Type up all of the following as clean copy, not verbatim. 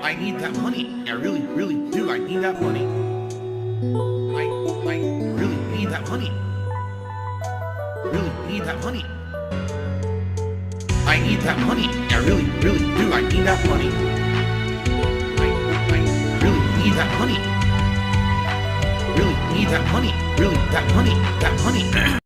I need that money. I really, really do. I need that money. I really need that money. Really need that money. I need that money. I really, really do. I need that money. I really need that money. Really need that money. Really, that money. That money.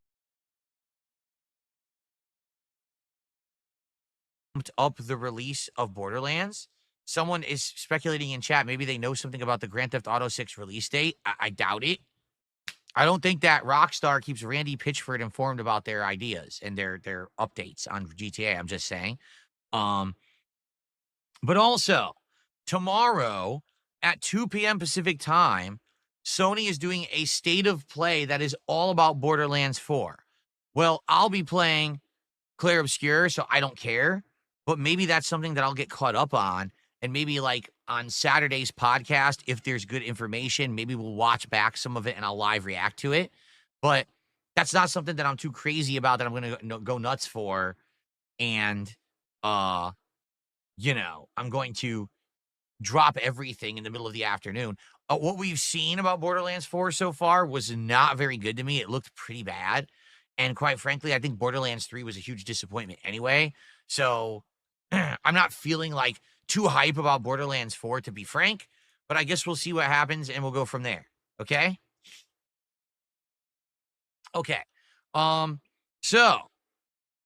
Up the release of Borderlands. Someone is speculating in chat. Maybe they know something about the Grand Theft Auto 6 release date. I doubt it. I don't think that Rockstar keeps Randy Pitchford informed about their ideas and their updates on GTA. I'm just saying. But also, tomorrow at 2 p.m. Pacific time, Sony is doing a state of play that is all about Borderlands 4. Well, I'll be playing Clair Obscur, so I don't care. But maybe that's something that I'll get caught up on. And maybe like on Saturday's podcast, if there's good information, maybe we'll watch back some of it and I'll live react to it. But that's not something that I'm too crazy about that I'm going to go nuts for. And, you know, I'm going to drop everything in the middle of the afternoon. What we've seen about Borderlands 4 so far was not very good to me. It looked pretty bad. And quite frankly, I think Borderlands 3 was a huge disappointment anyway. So I'm not feeling like too hype about Borderlands 4, to be frank. But I guess we'll see what happens and we'll go from there. Okay? Okay. So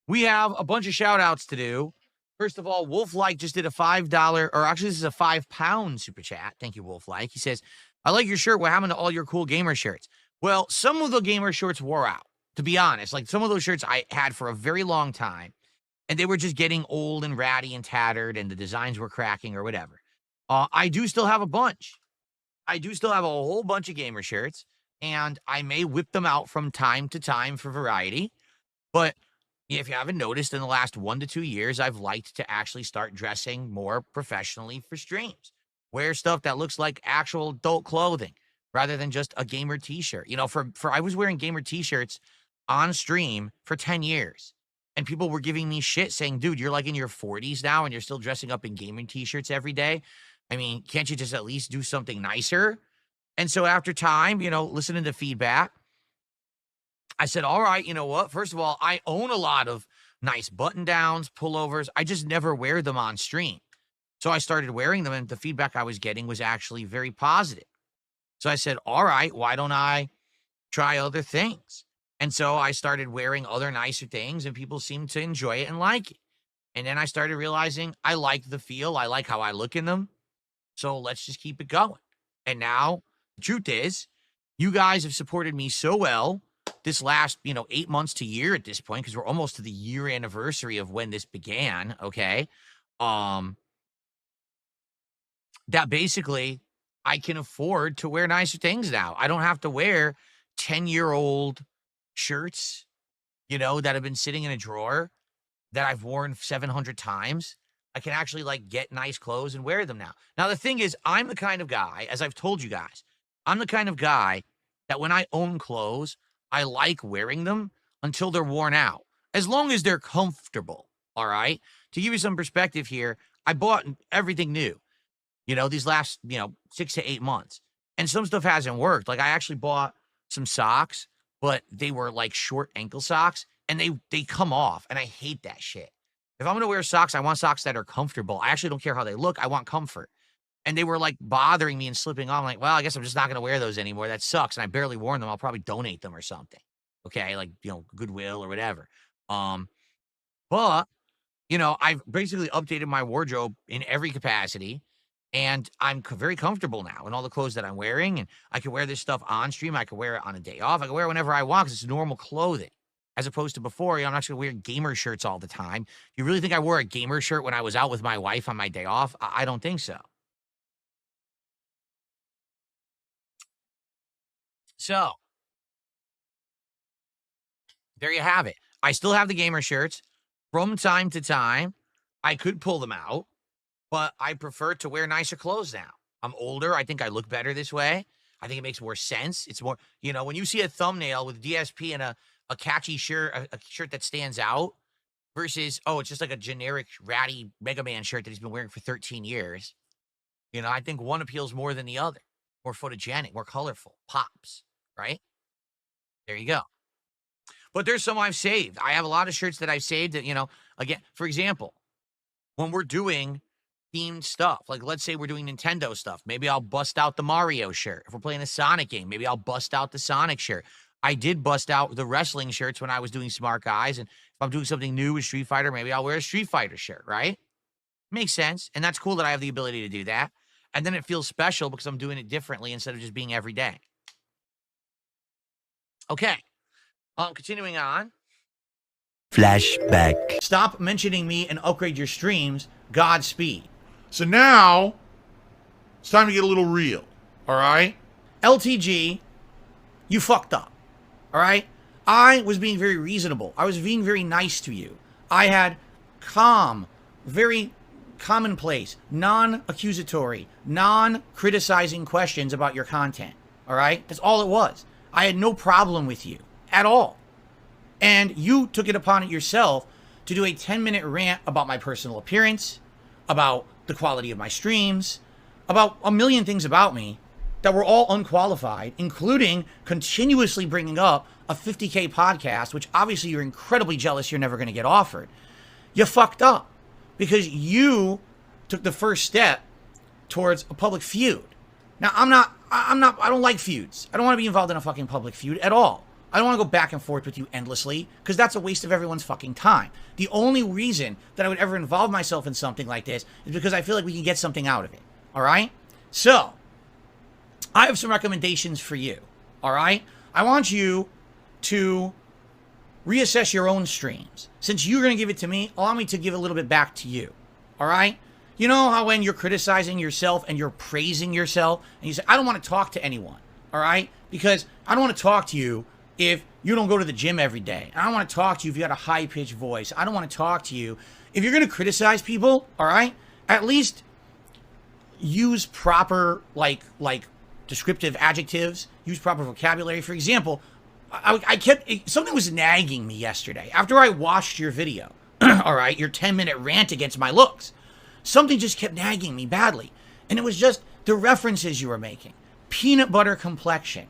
we have a bunch of shout outs to do. First of all, Wolf-like just did a $5, or actually this is a £5 super chat. Thank you, Wolf-like. He says, I like your shirt. What happened to all your cool gamer shirts? Well, some of the gamer shirts wore out, to be honest. Like some of those shirts I had for a very long time, and they were just getting old and ratty and tattered, and the designs were cracking or whatever. I do still have a bunch. I do still have a whole bunch of gamer shirts, and I may whip them out from time to time for variety. But if you haven't noticed, in the last 1 to 2 years, I've liked to actually start dressing more professionally for streams. Wear stuff that looks like actual adult clothing rather than just a gamer t-shirt. You know, I was wearing gamer t-shirts on stream for 10 years. And people were giving me shit saying, dude, you're like in your 40s now and you're still dressing up in gaming t-shirts every day. I mean, can't you just at least do something nicer? And so after time, you know, listening to feedback, I said, all right, you know what? First of all, I own a lot of nice button downs, pullovers. I just never wear them on stream. So I started wearing them, and the feedback I was getting was actually very positive. So I said, all right, why don't I try other things? And so I started wearing other nicer things, and people seemed to enjoy it and like it. And then I started realizing I like the feel. I like how I look in them. So let's just keep it going. And now, the truth is, you guys have supported me so well this last, 8 months to year at this point, because we're almost to the year anniversary of when this began, okay? That basically I can afford to wear nicer things now. I don't have to wear 10-year-old shirts, that have been sitting in a drawer that I've worn 700 times. I can actually get nice clothes and wear them now. Now, the thing is, I'm the kind of guy, as I've told you guys, I'm the kind of guy that when I own clothes, I like wearing them until they're worn out, as long as they're comfortable. All right. To give you some perspective here, I bought everything new, these last, 6 to 8 months, and some stuff hasn't worked. Like I actually bought some socks, but they were like short ankle socks, and they come off, and I hate that shit. If I'm going to wear socks, I want socks that are comfortable. I actually don't care how they look. I want comfort. And they were like bothering me and slipping on. I'm like, well, I guess I'm just not going to wear those anymore. That sucks. And I barely worn them. I'll probably donate them or something. Okay. Like, Goodwill or whatever. But, I've basically updated my wardrobe in every capacity, and I'm very comfortable now in all the clothes that I'm wearing. And I can wear this stuff on stream. I can wear it on a day off. I can wear it whenever I want because it's normal clothing. As opposed to before, I'm not going to wear gamer shirts all the time. You really think I wore a gamer shirt when I was out with my wife on my day off? I don't think so. So, there you have it. I still have the gamer shirts. From time to time, I could pull them out, but I prefer to wear nicer clothes now. I'm older. I think I look better this way. I think it makes more sense. It's more, when you see a thumbnail with DSP and a catchy shirt, a shirt that stands out, versus, it's just like a generic ratty Mega Man shirt that he's been wearing for 13 years. You know, I think one appeals more than the other. More photogenic, more colorful, pops, right? There you go. But there's some I've saved. I have a lot of shirts that I've saved that, you know, again, for example, when we're doing themed stuff, like let's say we're doing Nintendo stuff, maybe I'll bust out the Mario shirt. If we're playing a Sonic game, maybe I'll bust out the Sonic shirt. I did bust out the wrestling shirts when I was doing Smart Guys. And if I'm doing something new with Street Fighter, maybe I'll wear a Street Fighter shirt, right? Makes sense. And that's cool that I have the ability to do that. And then it feels special because I'm doing it differently instead of just being every day. Okay. Continuing on. Flashback. Stop mentioning me and upgrade your streams. Godspeed. So now it's time to get a little real. All right? LTG, you fucked up. All right? I was being very reasonable. I was being very nice to you. I had calm, very commonplace, non-accusatory, non-criticizing questions about your content. All right? That's all it was. I had no problem with you at all. And you took it upon it yourself to do a 10-minute rant about my personal appearance, about the quality of my streams, about a million things about me that were all unqualified, including continuously bringing up a 50K podcast, which obviously you're incredibly jealous you're never going to get offered. You fucked up because you took the first step towards a public feud. Now, I don't like feuds. I don't want to be involved in a fucking public feud at all. I don't want to go back and forth with you endlessly because that's a waste of everyone's fucking time. The only reason that I would ever involve myself in something like this is because I feel like we can get something out of it. All right? So, I have some recommendations for you. All right? I want you to reassess your own streams. Since you're going to give it to me, allow me to give a little bit back to you. All right? You know how when you're criticizing yourself and you're praising yourself and you say, I don't want to talk to anyone. All right? Because I don't want to talk to you if you don't go to the gym every day. I don't want to talk to you if you got a high-pitched voice. I don't want to talk to you. If you're going to criticize people, all right, at least use proper, like descriptive adjectives. Use proper vocabulary. For example, something was nagging me yesterday. After I watched your video, all right, your 10-minute rant against my looks, something just kept nagging me badly. And it was just the references you were making. Peanut butter complexion.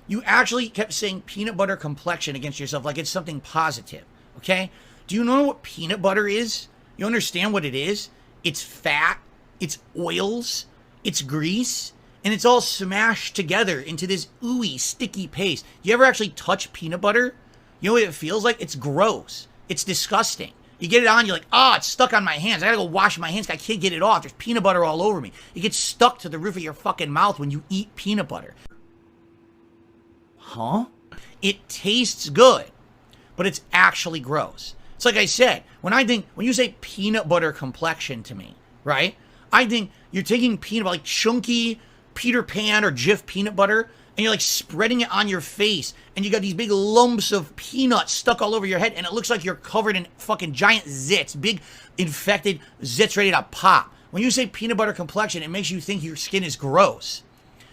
You actually kept saying peanut butter complexion against yourself like it's something positive, okay? Do you know what peanut butter is? You understand what it is? It's fat, it's oils, it's grease, and it's all smashed together into this ooey, sticky paste. You ever actually touch peanut butter? You know what it feels like? It's gross. It's disgusting. You get it on, you're like, it's stuck on my hands. I gotta go wash my hands. I can't get it off. There's peanut butter all over me. It gets stuck to the roof of your fucking mouth when you eat peanut butter. Huh? It tastes good, but it's actually gross. It's like I said, when you say peanut butter complexion to me, right? I think you're taking peanut butter, like chunky Peter Pan or Jif peanut butter, and you're like spreading it on your face, and you got these big lumps of peanuts stuck all over your head, and it looks like you're covered in fucking giant zits, big infected zits ready to pop. When you say peanut butter complexion, it makes you think your skin is gross.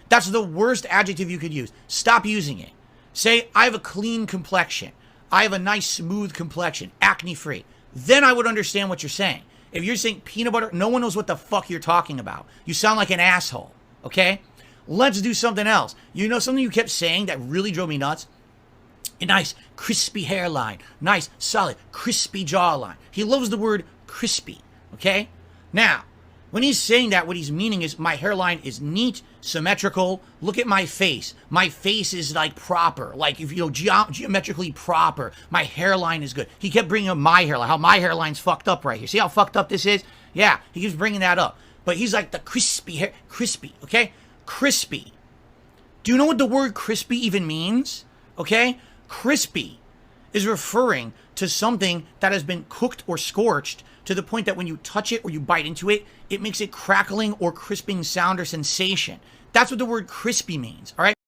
That's the worst adjective you could use. Stop using it. Say, I have a clean complexion. I have a nice, smooth complexion, acne-free. Then I would understand what you're saying. If you're saying peanut butter, no one knows what the fuck you're talking about. You sound like an asshole, okay? Let's do something else. You know something you kept saying that really drove me nuts? A nice, crispy hairline. Nice, solid, crispy jawline. He loves the word crispy, okay? Now, when he's saying that, what he's meaning is my hairline is neat, symmetrical. Look at my face. My face is like proper, like if you know geometrically proper. My hairline is good. He kept bringing up my hairline, how my hairline's fucked up right here. See how fucked up this is? Yeah, he keeps bringing that up. But he's like the crispy hair, crispy, okay? Crispy. Do you know what the word crispy even means? Okay? Crispy is referring to something that has been cooked or scorched to the point that when you touch it or you bite into it, it makes a crackling or crisping sound or sensation. That's what the word crispy means, all right?